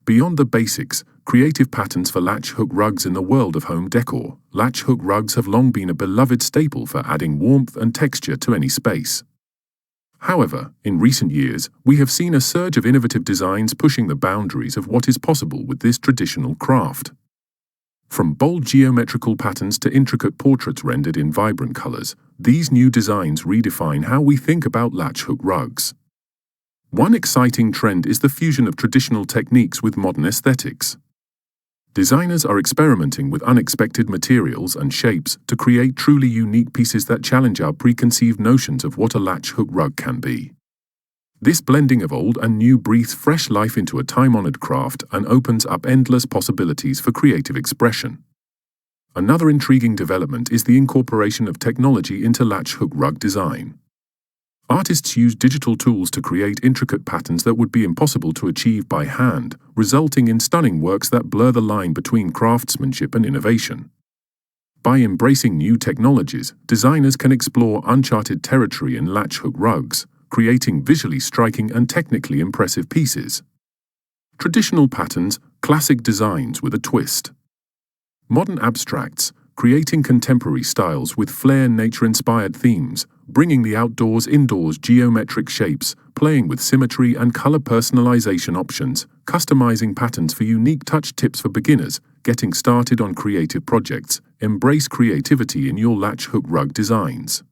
Beyond the basics, creative patterns for latch hook rugs in the world of home decor. Latch hook rugs have long been a beloved staple for adding warmth and texture to any space. However, in recent years, we have seen a surge of innovative designs pushing the boundaries of what is possible with this traditional craft. From bold geometrical patterns to intricate portraits rendered in vibrant colors, these new designs redefine how we think about latch hook rugs. One exciting trend is the fusion of traditional techniques with modern aesthetics. Designers are experimenting with unexpected materials and shapes to create truly unique pieces that challenge our preconceived notions of what a latch hook rug can be. This blending of old and new breathes fresh life into a time-honored craft and opens up endless possibilities for creative expression. Another intriguing development is the incorporation of technology into latch hook rug design. Artists use digital tools to create intricate patterns that would be impossible to achieve by hand, resulting in stunning works that blur the line between craftsmanship and innovation. By embracing new technologies, designers can explore uncharted territory in latch hook rugs, creating visually striking and technically impressive pieces. Traditional patterns, classic designs with a twist. Modern abstracts, creating contemporary styles with flair nature-inspired themes, bringing the outdoors indoors, geometric shapes, playing with symmetry and color personalization options, customizing patterns for unique touch tips for beginners, getting started on creative projects. Embrace creativity in your latch hook rug designs.